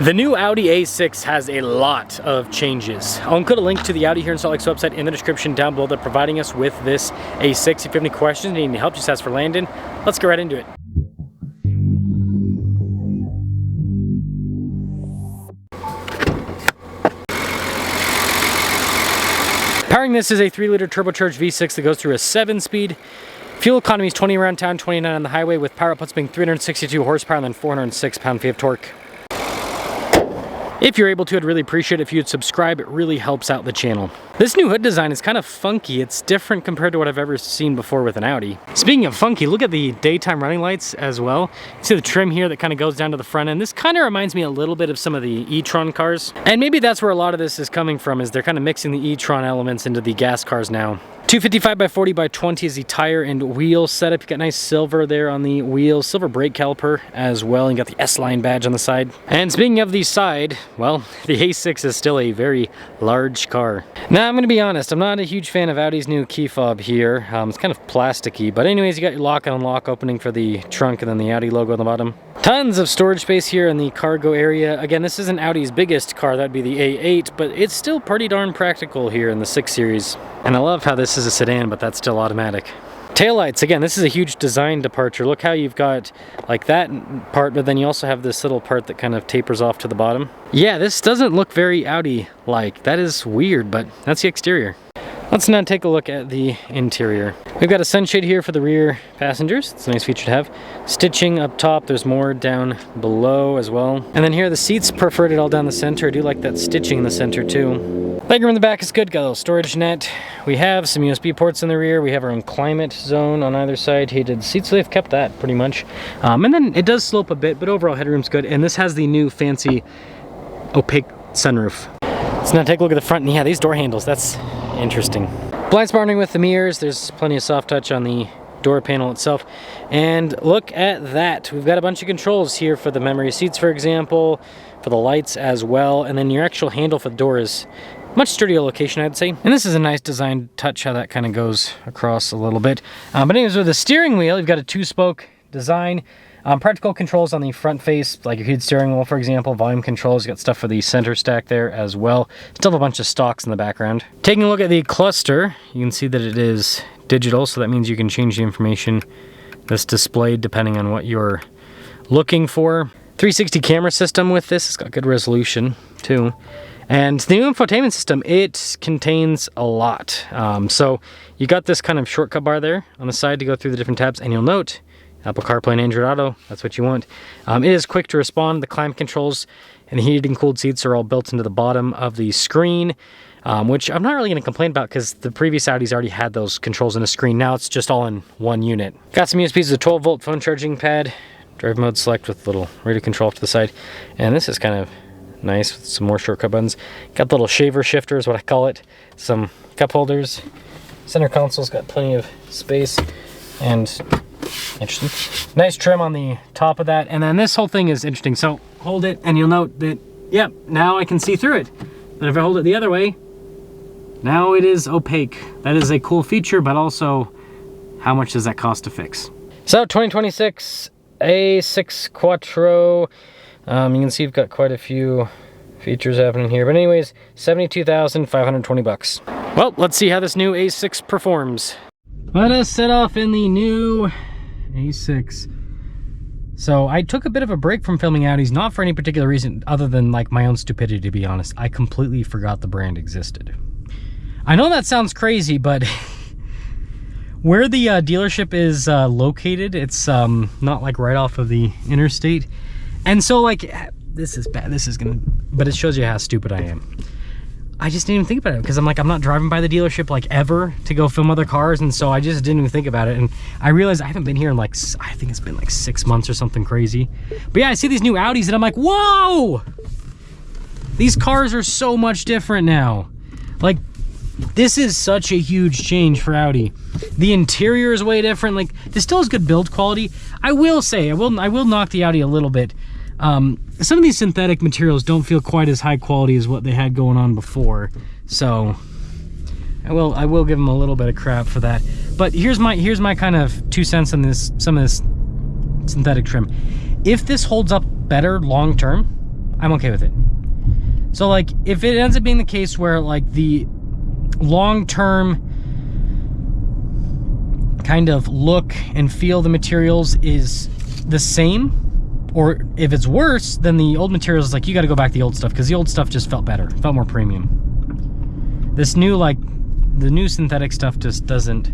The new Audi A6 has a lot of changes. I'll include a link to the Audi here in Salt Lake's website in the description down below. They're providing us with this A6. If you have any questions, need any help, just ask for Landon. Let's get right into it. Powering this is a 3-liter turbocharged V6 that goes through a 7-speed. Fuel economy is 20 around town, 29 on the highway, with power outputs being 362 horsepower and then 406 pound-feet of torque. If you're able to, I'd really appreciate it if you'd subscribe. It really helps out the channel. This new hood design is kind of funky. It's different compared to what I've ever seen before with an Audi. Speaking of funky, look at the daytime running lights as well. You see the trim here that kind of goes down to the front end. This kind of reminds me a little bit of some of the e-tron cars. And maybe that's where a lot of this is coming from, is they're kind of mixing the e-tron elements into the gas cars now. 255 by 40 by 20 is the tire and wheel setup. You got nice silver there on the wheels, silver brake caliper as well, and you got the S-Line badge on the side. And speaking of the side, well, the A6 is still a very large car. Now, I'm gonna be honest, I'm not a huge fan of Audi's new key fob here. It's kind of plasticky, but anyways, you got your lock and unlock opening for the trunk and then the Audi logo on the bottom. Tons of storage space here in the cargo area. Again, this isn't Audi's biggest car, that'd be the A8, but it's still pretty darn practical here in the 6 Series. And I love how this is a sedan, but that's still automatic. Taillights, again, this is a huge design departure. Look how you've got like that part, but then you also have this little part that kind of tapers off to the bottom. Yeah, this doesn't look very Audi-like. That is weird, but that's the exterior. Let's now take a look at the interior. We've got a sunshade here for the rear passengers. It's a nice feature to have. Stitching up top, there's more down below as well. And then here, the seats perforated all down the center. I do like that stitching in the center too. Legroom in the back is good, got a little storage net. We have some USB ports in the rear. We have our own climate zone on either side. Heated seats, so they've kept that pretty much. And then it does slope a bit, but overall headroom's good. And this has the new fancy opaque sunroof. Let's now take a look at the front, and yeah, these door handles, that's interesting. Blind spot with the mirrors, there's plenty of soft touch on the door panel itself. And look at that, we've got a bunch of controls here for the memory seats, for example, for the lights as well, and then your actual handle for the door is much sturdier location, I'd say. And this is a nice design touch, how that kind of goes across a little bit. But anyways, with the steering wheel, you've got a 2-spoke design. Practical controls on the front face, like your heated steering wheel, for example, volume controls. You got stuff for the center stack there as well. Still have a bunch of stocks in the background. Taking a look at the cluster, you can see that it is digital, so that means you can change the information that's displayed depending on what you're looking for. 360 camera system with this. It's got good resolution too. And the new infotainment system, it contains a lot. So you got this kind of shortcut bar there on the side to go through the different tabs, and you'll note Apple CarPlay and Android Auto, that's what you want. It is quick to respond. The climate controls and the heated and cooled seats are all built into the bottom of the screen, which I'm not really going to complain about because the previous Audis already had those controls in a screen. Now it's just all in one unit. Got some USBs, a 12-volt phone charging pad, drive mode select with little radio control off to the side, and this is kind of nice with some more shortcut buttons. Got the little shaver shifter is what I call it. Some cup holders. Center console's got plenty of space and interesting. Nice trim on the top of that. And then this whole thing is interesting. So hold it and you'll note that, yep, now I can see through it. But if I hold it the other way, now it is opaque. That is a cool feature, but also how much does that cost to fix? So 2026 A6 Quattro. You can see you've got quite a few features happening here. But anyways, $72,520. Well, let's see how this new A6 performs. Let us set off in the new A6. So I took a bit of a break from filming Audis, not for any particular reason other than like my own stupidity, to be honest. I completely forgot the brand existed. I know that sounds crazy, but where the dealership is located, it's not like right off of the interstate. And so like, this is bad, this is gonna, but it shows you how stupid I am. I just didn't even think about it because I'm like, I'm not driving by the dealership like ever to go film other cars, and so I just didn't even think about it. And I realized I haven't been here in like, I think it's been like 6 months or something crazy. But yeah, I see these new Audis and I'm like, whoa! These cars are so much different now. Like, this is such a huge change for Audi. The interior is way different. Like, this still has good build quality. I will say, I will knock the Audi a little bit. Some of these synthetic materials don't feel quite as high quality as what they had going on before, so I will give them a little bit of crap for that. But here's my kind of 2 cents on this, some of this synthetic trim. If this holds up better long term, I'm okay with it. So like, if it ends up being the case where like the long-term kind of look and feel of the materials is the same, or if it's worse than the old materials, it's like you got to go back to the old stuff, because the old stuff just felt better, felt more premium. This new, like the new synthetic stuff just doesn't,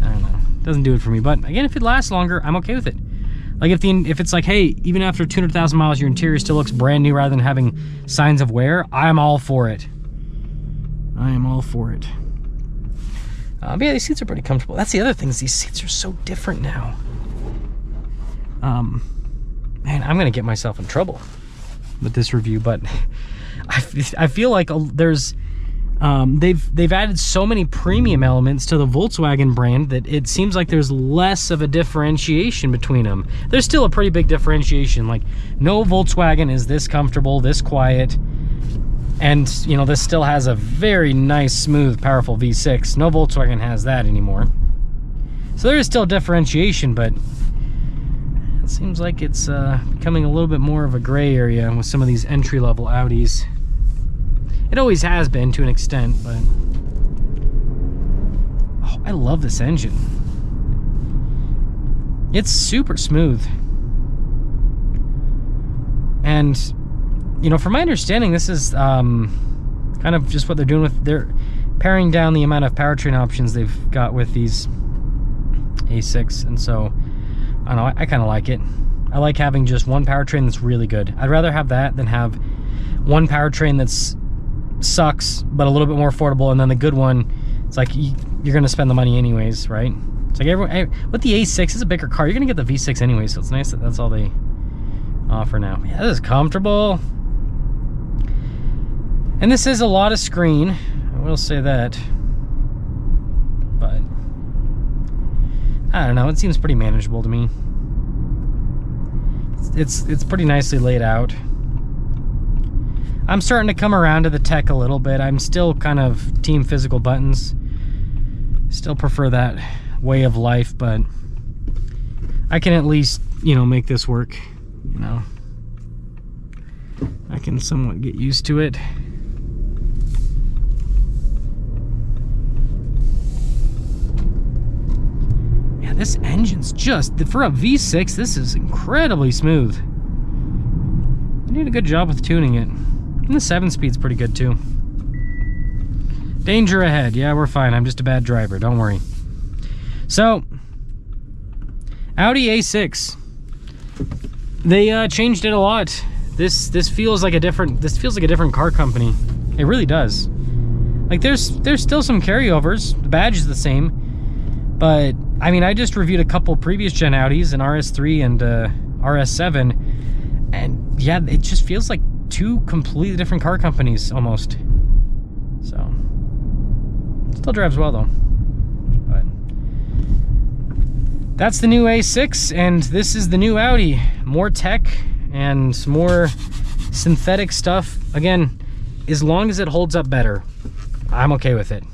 I don't know, doesn't do it for me. But again, if it lasts longer, I'm okay with it. Like if it's like, hey, even after 200,000 miles, your interior still looks brand new rather than having signs of wear, I'm all for it. I am all for it. But yeah, these seats are pretty comfortable. That's the other thing, is these seats are so different now. Man, I'm gonna get myself in trouble with this review, but I feel like there's they've added so many premium elements to the Volkswagen brand that it seems like there's less of a differentiation between them. There's still a pretty big differentiation. Like, no Volkswagen is this comfortable, this quiet, and you know, this still has a very nice, smooth, powerful V6. No Volkswagen has that anymore. So there is still differentiation, but it seems like it's becoming a little bit more of a gray area with some of these entry-level Audis. It always has been to an extent, but oh, I love this engine. It's super smooth. And you know, from my understanding, this is kind of just what they're doing with, they're paring down the amount of powertrain options they've got with these A6, and so I don't know, I kind of like it. I like having just one powertrain that's really good. I'd rather have that than have one powertrain that's sucks but a little bit more affordable, and then the good one, it's like you're gonna spend the money anyways, right? It's like with the A6, is a bigger car, you're gonna get the V6 anyway, so it's nice that that's all they offer now. Yeah, this is comfortable, and this is a lot of screen, I will say that, but I don't know, it seems pretty manageable to me. It's pretty nicely laid out. I'm starting to come around to the tech a little bit. I'm still kind of team physical buttons. Still prefer that way of life, but I can at least, you know, make this work, you know. I can somewhat get used to it. Yeah, this engine's just, for a V6, this is incredibly smooth. They did a good job with tuning it. And the 7-speed's pretty good too. Danger ahead. Yeah, we're fine. I'm just a bad driver. Don't worry. So, Audi A6. They changed it a lot. This feels like a different car company. It really does. Like there's still some carryovers. The badge is the same, but I mean, I just reviewed a couple previous gen Audis, an RS3 and RS7, and yeah, it just feels like two completely different car companies almost. So still drives well though. But that's the new A6, and this is the new Audi. More tech and more synthetic stuff. Again, as long as it holds up better, I'm okay with it.